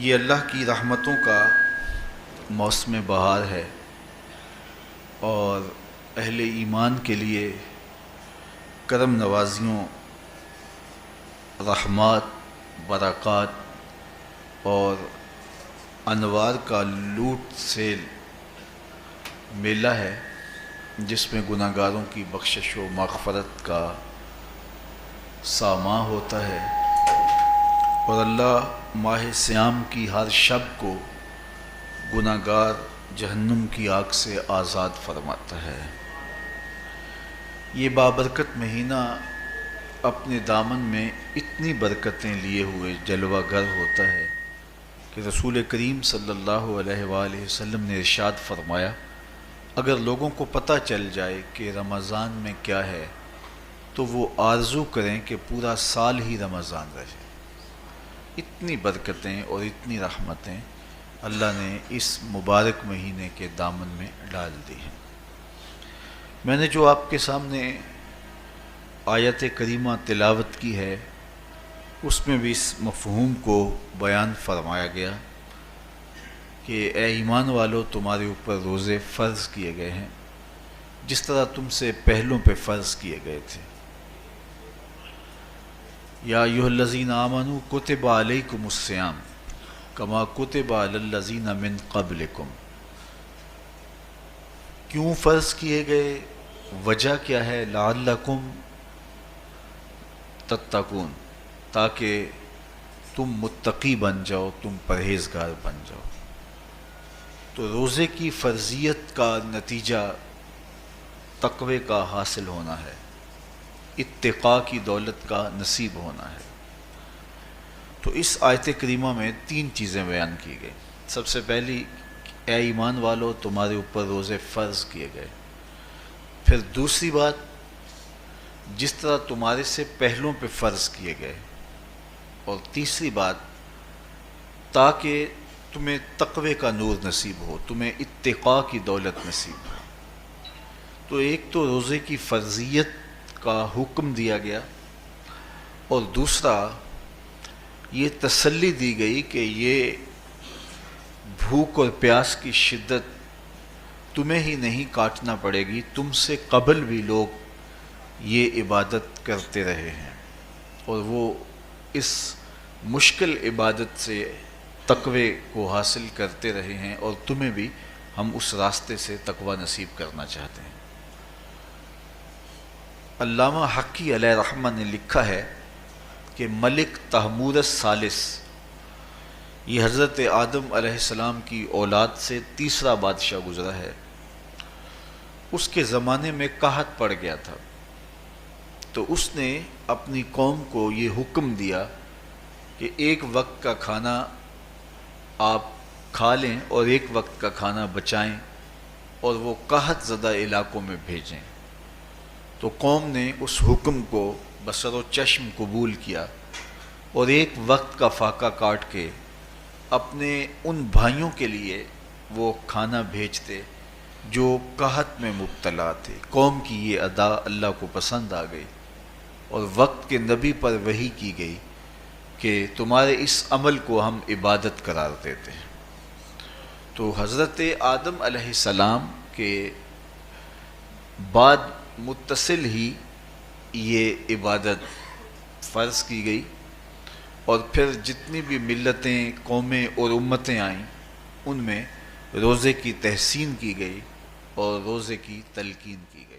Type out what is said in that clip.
یہ اللہ کی رحمتوں کا موسم بہار ہے اور اہل ایمان کے لیے کرم نوازیوں، رحمات، برکات اور انوار کا لوٹ سیل میلہ ہے، جس میں گناہ گاروں کی بخشش و مغفرت کا ساماں ہوتا ہے اور اللہ ماہ صیام کی ہر شب کو گناہ گار جہنم کی آگ سے آزاد فرماتا ہے۔ یہ بابرکت مہینہ اپنے دامن میں اتنی برکتیں لیے ہوئے جلوہ گر ہوتا ہے کہ رسول کریم صلی اللہ علیہ وآلہ وسلم نے ارشاد فرمایا، اگر لوگوں کو پتہ چل جائے کہ رمضان میں کیا ہے تو وہ آرزو کریں کہ پورا سال ہی رمضان رہے۔ اتنی برکتیں اور اتنی رحمتیں اللہ نے اس مبارک مہینے کے دامن میں ڈال دی ہیں۔ میں نے جو آپ کے سامنے آیت کریمہ تلاوت کی ہے، اس میں بھی اس مفہوم کو بیان فرمایا گیا کہ اے ایمان والو، تمہارے اوپر روزے فرض کیے گئے ہیں جس طرح تم سے پہلوں پہ فرض کیے گئے تھے۔ یا ایھا الذین آمنوا کتب علیکم الصیام کما کتب علی الذین من قبلکم۔ کیوں فرض کیے گئے؟ وجہ کیا ہے؟ لعلکم تتقون، تاکہ تم متقی بن جاؤ، تم پرہیزگار بن جاؤ۔ تو روزے کی فرضیت کا نتیجہ تقوی کا حاصل ہونا ہے، اتقاء کی دولت کا نصیب ہونا ہے۔ تو اس آیت کریمہ میں تین چیزیں بیان کی گئی۔ سب سے پہلی، اے ایمان والو، تمہارے اوپر روزے فرض کیے گئے۔ پھر دوسری بات، جس طرح تمہارے سے پہلوں پہ فرض کیے گئے۔ اور تیسری بات، تاکہ تمہیں تقوی کا نور نصیب ہو، تمہیں اتقاء کی دولت نصیب ہو۔ تو ایک تو روزے کی فرضیت کا حکم دیا گیا، اور دوسرا یہ تسلی دی گئی کہ یہ بھوک اور پیاس کی شدت تمہیں ہی نہیں کاٹنا پڑے گی، تم سے قبل بھی لوگ یہ عبادت کرتے رہے ہیں اور وہ اس مشکل عبادت سے تقوی کو حاصل کرتے رہے ہیں، اور تمہیں بھی ہم اس راستے سے تقوی نصیب کرنا چاہتے ہیں۔ علامہ حقی علیہ رحمہ نے لکھا ہے کہ ملک تحمور الثالث، یہ حضرت آدم علیہ السلام کی اولاد سے تیسرا بادشاہ گزرا ہے، اس کے زمانے میں قحط پڑ گیا تھا، تو اس نے اپنی قوم کو یہ حکم دیا کہ ایک وقت کا کھانا آپ کھا لیں اور ایک وقت کا کھانا بچائیں اور وہ قحط زدہ علاقوں میں بھیجیں۔ تو قوم نے اس حکم کو بصر و چشم قبول کیا اور ایک وقت کا فاقہ کاٹ کے اپنے ان بھائیوں کے لیے وہ کھانا بھیجتے جو قحط میں مبتلا تھے۔ قوم کی یہ ادا اللہ کو پسند آ گئی اور وقت کے نبی پر وحی کی گئی کہ تمہارے اس عمل کو ہم عبادت قرار دیتے ہیں۔ تو حضرت آدم علیہ السلام کے بعد متصل ہی یہ عبادت فرض کی گئی، اور پھر جتنی بھی ملتیں، قومیں اور امتیں آئیں، ان میں روزے کی تحسین کی گئی اور روزے کی تلقین کی گئی۔